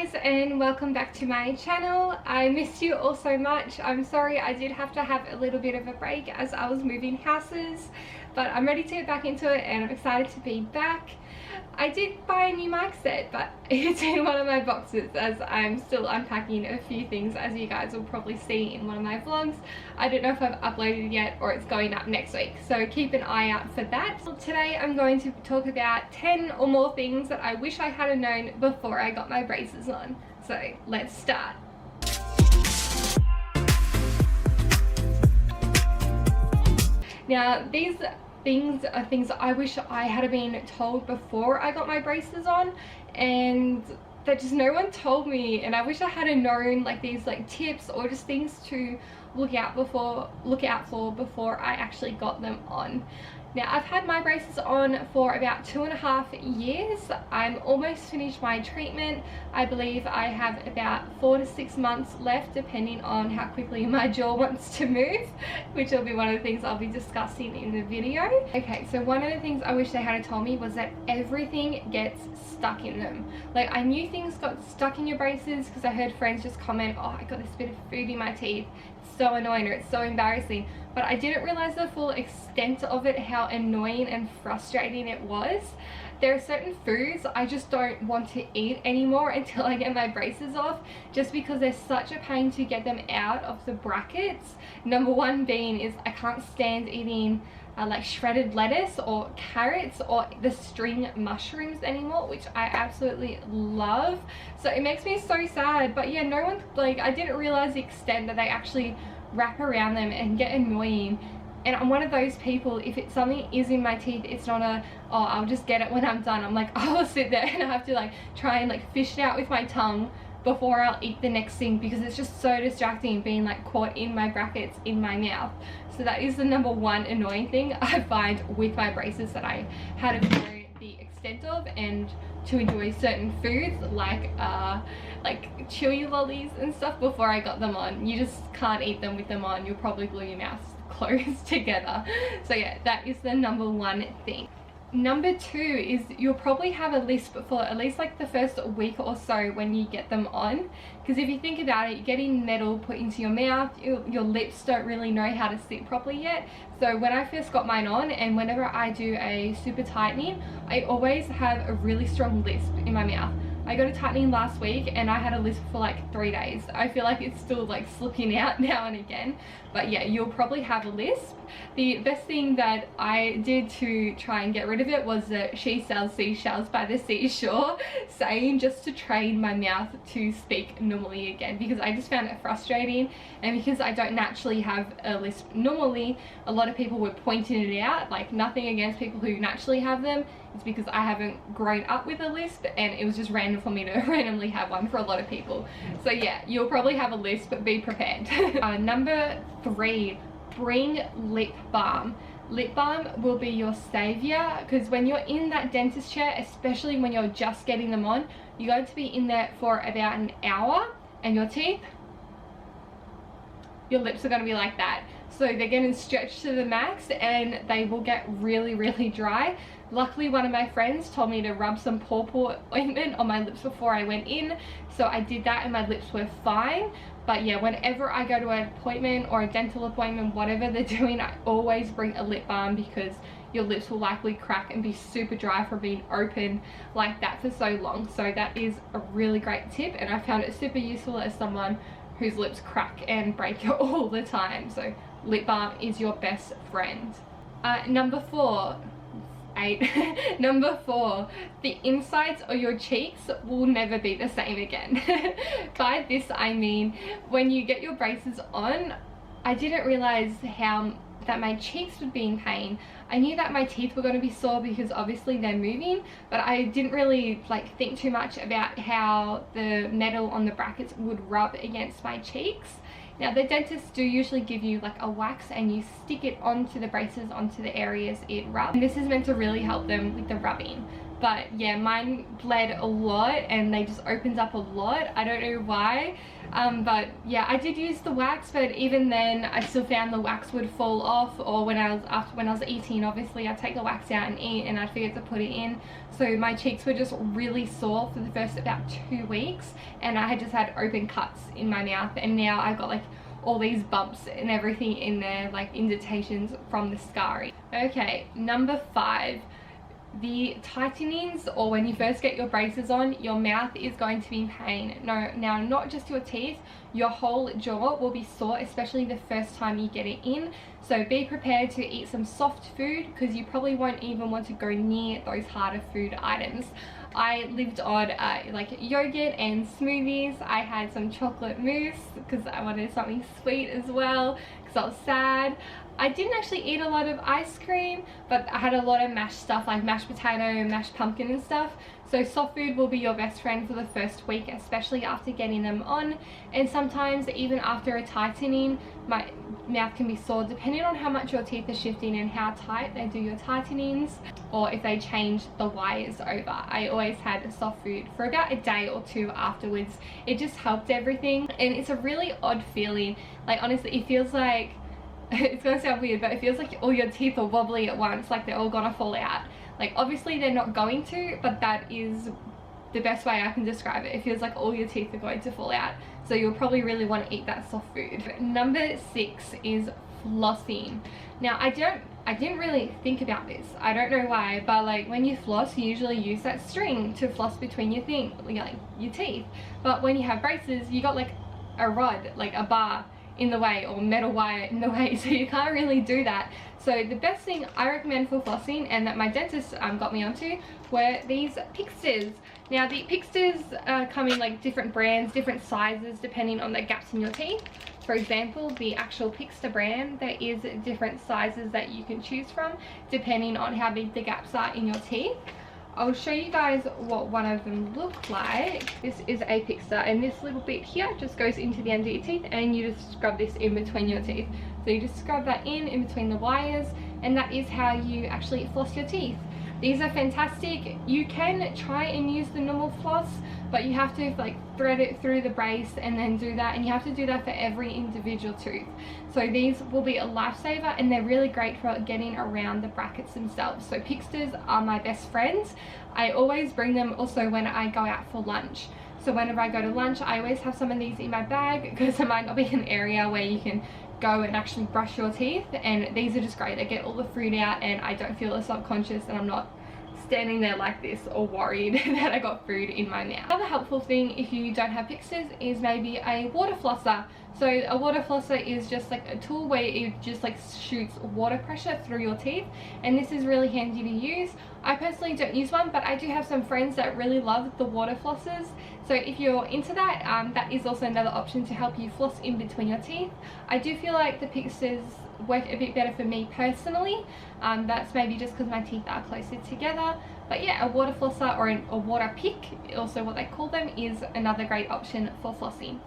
guys, and welcome back to my channel. I missed you all so much. I'm sorry I did have to have a little bit of a break as I was moving houses, but I'm ready to get back into it and I'm excited to be back. I did buy a new mic set, but it's in one of my boxes as I'm still unpacking a few things, as you guys will probably see in one of my vlogs. I don't know if I've uploaded yet or it's going up next week, so keep an eye out for that. Today I'm going to talk about 10 or more things that I wish I had known before I got my braces on. So let's start. Now these things are things that I wish I had been told before I got my braces on, and that just no one told me, and I wish I had known like these like tips or just things to look out for before I actually got them on. Now I've had my braces on for about 2.5 years. I'm almost finished my treatment. I believe I have about 4 to 6 months left, depending on how quickly my jaw wants to move, which will be one of the things I'll be discussing in the video. Okay, so one of the things I wish they had told me was that everything gets stuck in them. Like, I knew things got stuck in your braces because I heard friends just comment, oh, I got this bit of food in my teeth. It's so annoying, or it's so embarrassing. But I didn't realize the full extent of it, how annoying and frustrating it was. There are certain foods I just don't want to eat anymore until I get my braces off, just because they're such a pain to get them out of the brackets. Number one being is I can't stand eating like shredded lettuce or carrots or the string mushrooms anymore, which I absolutely love. So it makes me so sad. But yeah, no one, like, I didn't realize the extent that they actually wrap around them and get annoying. And I'm one of those people, if it's something is in my teeth, it's not a, oh, I'll just get it when I'm done. I'm like, I'll sit there and I have to like try and like fish it out with my tongue before I'll eat the next thing, because it's just so distracting being like caught in my brackets in my mouth. So that is the number one annoying thing I find with my braces that I had to know the extent of, and to enjoy certain foods like chewy lollies and stuff before I got them on. You just can't eat them with them on. You'll probably glue your mouth closed together. So yeah, that is the number one thing. Number two is you'll probably have a lisp for at least like the first week or so when you get them on, because if you think about it, you're getting metal put into your mouth, your lips don't really know how to sit properly yet. So when I first got mine on, and whenever I do a super tightening, I always have a really strong lisp in my mouth. I got a tightening last week and I had a lisp for like 3 days. I feel like it's still like slipping out now and again, but yeah, you'll probably have a lisp. The best thing that I did to try and get rid of it was the "she sells seashells by the seashore" saying, just to train my mouth to speak normally again, because I just found it frustrating. And because I don't naturally have a lisp normally, a lot of people were pointing it out. Like, nothing against people who naturally have them, it's because I haven't grown up with a lisp and it was just random for me to randomly have one for a lot of people. So yeah, you'll probably have a lisp, but be prepared. Number three, bring lip balm. Lip balm will be your savior, because when you're in that dentist chair, especially when you're just getting them on, you're going to be in there for about an hour, and your teeth, your lips are going to be like that. So they're getting stretched to the max and they will get really, really dry. Luckily, one of my friends told me to rub some pawpaw ointment on my lips before I went in, so I did that and my lips were fine. But yeah, whenever I go to an appointment or a dental appointment, whatever they're doing, I always bring a lip balm, because your lips will likely crack and be super dry from being open like that for so long. So that is a really great tip, and I found it super useful as someone whose lips crack and break all the time. So lip balm is your best friend. Number four, the insides of your cheeks will never be the same again. By this I mean, when you get your braces on, I didn't realize that my cheeks would be in pain. I knew that my teeth were going to be sore because obviously they're moving, but I didn't really like think too much about how the metal on the brackets would rub against my cheeks. Now, the dentists do usually give you like a wax and you stick it onto the braces, onto the areas it rubs. And this is meant to really help them with the rubbing. but yeah, mine bled a lot and they just opened up a lot. I don't know why. But yeah, I did use the wax, but even then I still found the wax would fall off, or when I was eating, obviously I'd take the wax out and eat and I'd forget to put it in. So my cheeks were just really sore for the first about 2 weeks, and I had just had open cuts in my mouth, and now I've got like all these bumps and everything in there, like indentations from the scarring. Okay, number 5. The tightenings, or when you first get your braces on, your mouth is going to be in pain. No, now not just your teeth, your whole jaw will be sore, especially the first time you get it in. So be prepared to eat some soft food, because you probably won't even want to go near those harder food items. I lived on like yogurt and smoothies. I had some chocolate mousse because I wanted something sweet as well, because I was sad. I didn't actually eat a lot of ice cream, but I had a lot of mashed stuff like mashed potato, mashed pumpkin and stuff. So soft food will be your best friend for the first week, especially after getting them on. And sometimes even after a tightening, my mouth can be sore depending on how much your teeth are shifting and how tight they do your tightenings, or if they change the wires over. I always had soft food for about a day or 2 afterwards. It just helped everything, and it's a really odd feeling. Like honestly, it feels like it's gonna sound weird, but it feels like all your teeth are wobbly at once, like they're all gonna fall out. Like obviously they're not going to, but that is the best way I can describe it. It feels like all your teeth are going to fall out, so you'll probably really want to eat that soft food. Number 6 is flossing. Now I didn't really think about this, I don't know why, but like when you floss, you usually use that string to floss between your teeth. But when you have braces, you got like a rod, like a bar in the way, or metal wire in the way, so you can't really do that. So the best thing I recommend for flossing, and that my dentist got me onto, were these Pixters. Now the Pixters come in like different brands, different sizes depending on the gaps in your teeth. For example, the actual Pixter brand, there is different sizes that you can choose from depending on how big the gaps are in your teeth. I'll show you guys what one of them look like. This is a Pixter, and this little bit here just goes into the end of your teeth, and you just scrub this in between your teeth. So you just scrub that in between the wires, and that is how you actually floss your teeth. These are fantastic. You can try and use the normal floss, but you have to like thread it through the brace and then do that, and you have to do that for every individual tooth. So these will be a lifesaver, and they're really great for getting around the brackets themselves. So Pixters are my best friends. I always bring them also when I go out for lunch. So whenever I go to lunch, I always have some of these in my bag, because there might not be an area where you can go and actually brush your teeth, and these are just great. I get all the food out and I don't feel as self-conscious, and I'm not standing there like this or worried that I got food in my mouth. Another helpful thing if you don't have Pixters is maybe a water flosser. So a water flosser is just like a tool where it just like shoots water pressure through your teeth, and this is really handy to use. I personally don't use one, but I do have some friends that really love the water flossers. So if you're into that, that is also another option to help you floss in between your teeth. I do feel like the Pixters work a bit better for me personally. That's maybe just because my teeth are closer together. But yeah, a water flosser or a water pick, also what they call them, is another great option for flossing.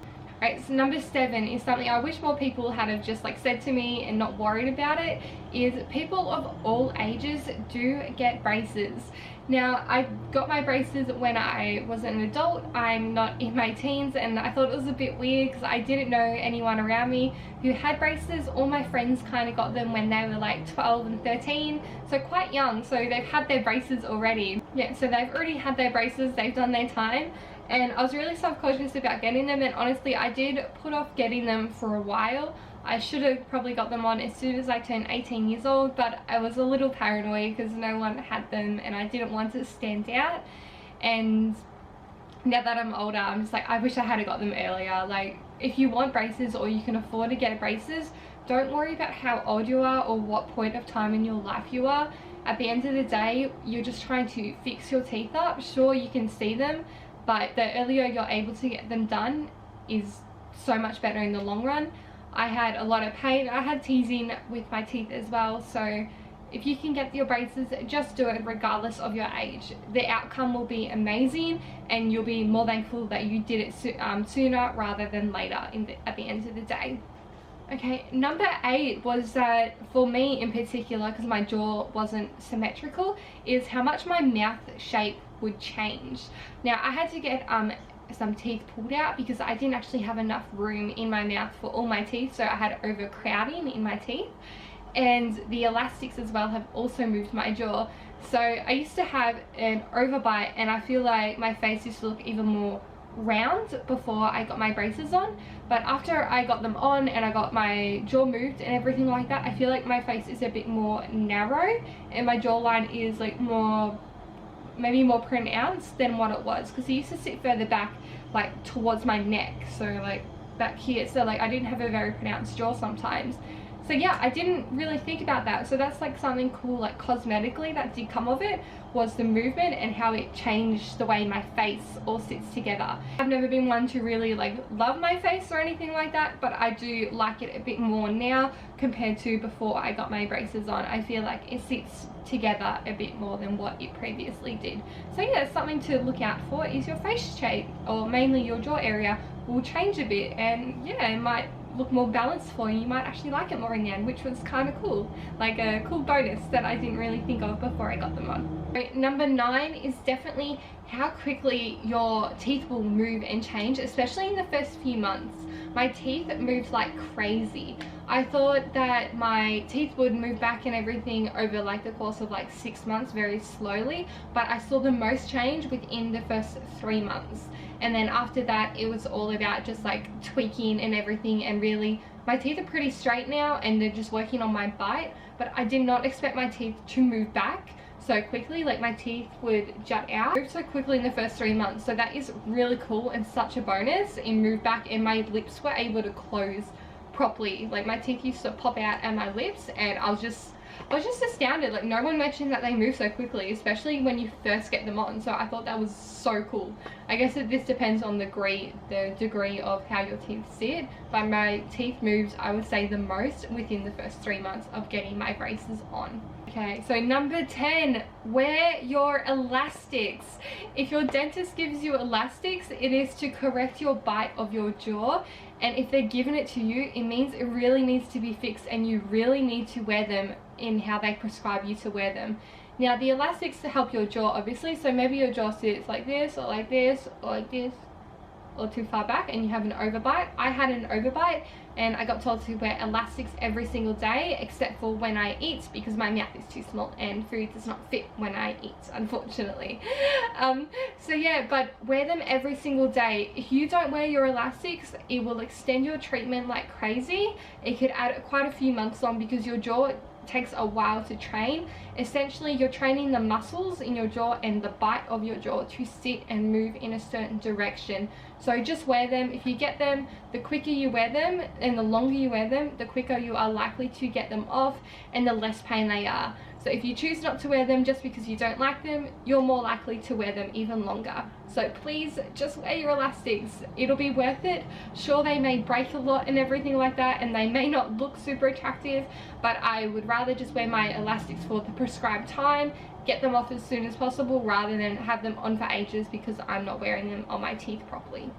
Alright, so number 7 is something I wish more people had have just like said to me and not worried about it, is people of all ages do get braces. Now, I got my braces when I was an adult. I'm not in my teens, and I thought it was a bit weird because I didn't know anyone around me who had braces. All my friends kind of got them when they were like 12 and 13, so quite young, so they've had their braces already. Yeah, so they've already had their braces, they've done their time, and I was really self-conscious about getting them, and honestly I did put off getting them for a while. I should have probably got them on as soon as I turned 18 years old, but I was a little paranoid because no one had them and I didn't want to stand out. And now that I'm older, I'm just like, I wish I had got them earlier. Like, if you want braces or you can afford to get braces, don't worry about how old you are or what point of time in your life you are. At the end of the day, you're just trying to fix your teeth up. Sure, you can see them, but the earlier you're able to get them done is so much better in the long run. I had a lot of pain. I had teasing with my teeth as well, so if you can get your braces, just do it regardless of your age. The outcome will be amazing, and you'll be more thankful that you did it sooner rather than later at the end of the day. Okay, number 8 was that for me in particular, because my jaw wasn't symmetrical, is how much my mouth shape would change. Now I had to get some teeth pulled out because I didn't actually have enough room in my mouth for all my teeth, so I had overcrowding in my teeth, and the elastics as well have also moved my jaw. So I used to have an overbite, and I feel like my face used to look even more round before I got my braces on, but after I got them on and I got my jaw moved and everything like that, I feel like my face is a bit more narrow and my jawline is like more, maybe more pronounced than what it was, because it used to sit further back like towards my neck, so like back here, so like I didn't have a very pronounced jaw sometimes. So yeah, I didn't really think about that. So that's like something cool, like cosmetically, that did come of it, was the movement and how it changed the way my face all sits together. I've never been one to really like love my face or anything like that, but I do like it a bit more now compared to before I got my braces on. I feel like it sits together a bit more than what it previously did. So yeah, something to look out for is your face shape, or mainly your jaw area, will change a bit, and yeah, it might look more balanced for you. You might actually like it more in the end, which was kind of cool, like a cool bonus that I didn't really think of before I got them on. So, number 9 is definitely how quickly your teeth will move and change, especially in the first few months. My teeth moved like crazy. I thought that my teeth would move back and everything over like the course of like 6 months, very slowly, but I saw the most change within the first 3 months. And then after that, it was all about just like tweaking and everything, and really my teeth are pretty straight now and they're just working on my bite, but I did not expect my teeth to move back so quickly. Like my teeth would jut out, moved so quickly in the first 3 months. So that is really cool and such a bonus in move back, and my lips were able to close properly. Like my teeth used to pop out at my lips, and I was just astounded. Like no one mentioned that they move so quickly, especially when you first get them on. So I thought that was so cool. I guess that this depends on the degree of how your teeth sit, but my teeth moved, I would say, the most within the first 3 months of getting my braces on. Okay, so number 10, wear your elastics. If your dentist gives you elastics, it is to correct your bite of your jaw, and if they're giving it to you, it means it really needs to be fixed and you really need to wear them in how they prescribe you to wear them. Now the elastics to help your jaw, obviously, so maybe your jaw sits like this or like this or like this or too far back and you have an overbite. I had an overbite and I got told to wear elastics every single day except for when I eat, because my mouth is too small and food does not fit when I eat, unfortunately. So yeah, but wear them every single day. If you don't wear your elastics, it will extend your treatment like crazy. It could add quite a few months on because your jaw takes a while to train. Essentially, you're training the muscles in your jaw and the bite of your jaw to sit and move in a certain direction. So just wear them. If you get them, the quicker you wear them and the longer you wear them, the quicker you are likely to get them off and the less pain they are. So if you choose not to wear them just because you don't like them, you're more likely to wear them even longer. So please just wear your elastics. It'll be worth it. Sure, they may break a lot and everything like that, and they may not look super attractive, but I would rather just wear my elastics for the prescribed time, get them off as soon as possible, rather than have them on for ages because I'm not wearing them on my teeth properly.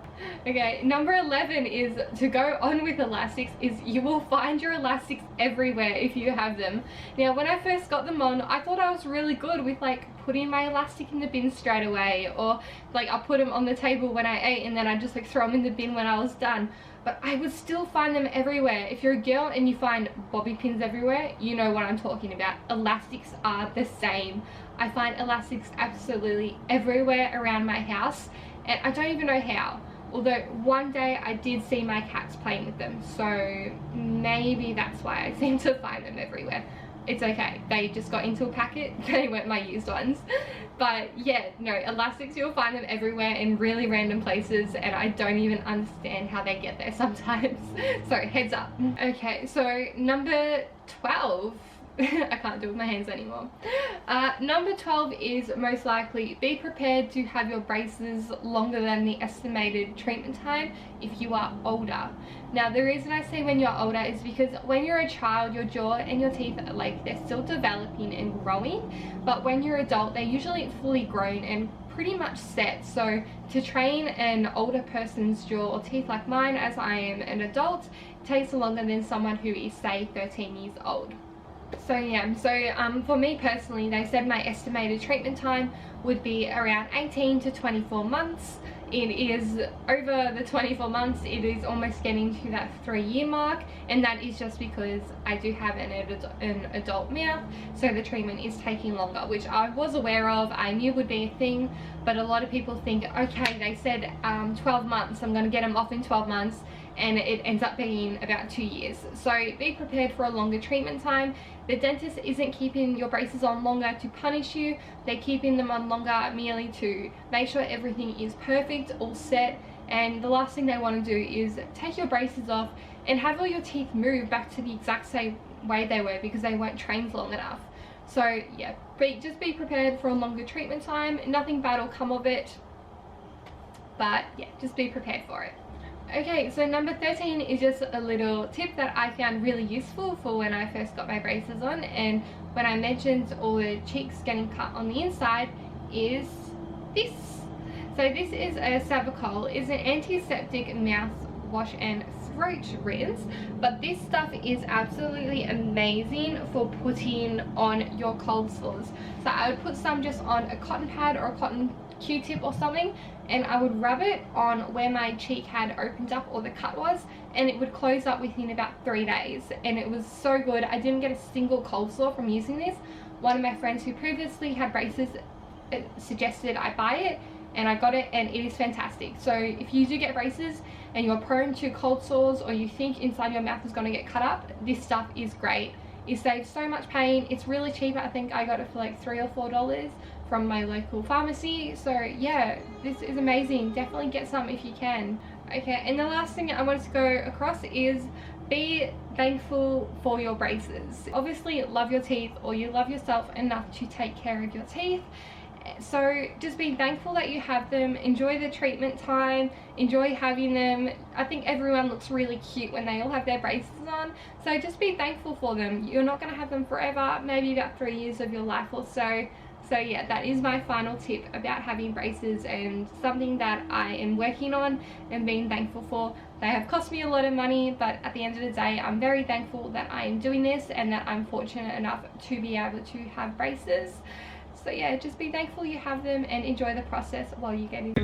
Okay, number 11 is to go on with elastics is you will find your elastics everywhere if you have them. Now when I first got them on, I thought I was really good with like putting my elastic in the bin straight away, or like I put them on the table when I ate and then I just like throw them in the bin when I was done. But I would still find them everywhere. If you're a girl and you find bobby pins everywhere, you know what I'm talking about. Elastics are the same. I find elastics absolutely everywhere around my house, and I don't even know how. Although one day I did see my cats playing with them, so maybe that's why I seem to find them everywhere. It's okay, they just got into a packet, they weren't my used ones. But yeah, no, elastics, you'll find them everywhere in really random places, and I don't even understand how they get there sometimes. So heads up. Okay, so number 12. I can't do it with my hands anymore. Number 12 is most likely be prepared to have your braces longer than the estimated treatment time if you are older. Now the reason I say when you're older is because when you're a child, your jaw and your teeth are like, they're still developing and growing, but when you're adult, they're usually fully grown and pretty much set. So to train an older person's jaw or teeth like mine, as I am an adult, takes longer than someone who is, say, 13 years old. So yeah, for me personally, they said my estimated treatment time would be around 18 to 24 months. It is over the 24 months, it is almost getting to that 3-year mark, and that is just because I do have an adult mouth, so the treatment is taking longer, which I was aware of, I knew would be a thing. But a lot of people think, okay, they said 12 months, I'm going to get them off in 12 months, and it ends up being about 2 years. So be prepared for a longer treatment time. The dentist isn't keeping your braces on longer to punish you, they're keeping them on longer merely to make sure everything is perfect, all set. And the last thing they want to do is take your braces off and have all your teeth move back to the exact same way they were, because they weren't trained long enough. So yeah, just be prepared for a longer treatment time. Nothing bad will come of it, but yeah, just be prepared for it. Okay, so number 13 is just a little tip that I found really useful for when I first got my braces on, and when I mentioned all the cheeks getting cut on the inside, is this. So this is a Savicol. It's an antiseptic mouthwash and throat rinse, but this stuff is absolutely amazing for putting on your cold sores. So I would put some just on a cotton pad or a cotton Q-tip or something, and I would rub it on where my cheek had opened up or the cut was, and it would close up within about 3 days, and it was so good. I didn't get a single cold sore from using this. One of my friends who previously had braces suggested I buy it, and I got it, and it is fantastic. So if you do get braces and you're prone to cold sores, or you think inside your mouth is going to get cut up, this stuff is great. It saves so much pain. It's really cheap. I think I got it for like $3 or $4 from my local pharmacy. So yeah, this is amazing. Definitely get some if you can. Okay, and the last thing I wanted to go across is be thankful for your braces. Obviously love your teeth, or you love yourself enough to take care of your teeth. So just be thankful that you have them. Enjoy the treatment time, enjoy having them. I think everyone looks really cute when they all have their braces on, so just be thankful for them. You're not going to have them forever, maybe about 3 years of your life or so. So yeah, that is my final tip about having braces, and something that I am working on and being thankful for. They have cost me a lot of money, but at the end of the day, I'm very thankful that I am doing this and that I'm fortunate enough to be able to have braces. So yeah, just be thankful you have them and enjoy the process while you get it.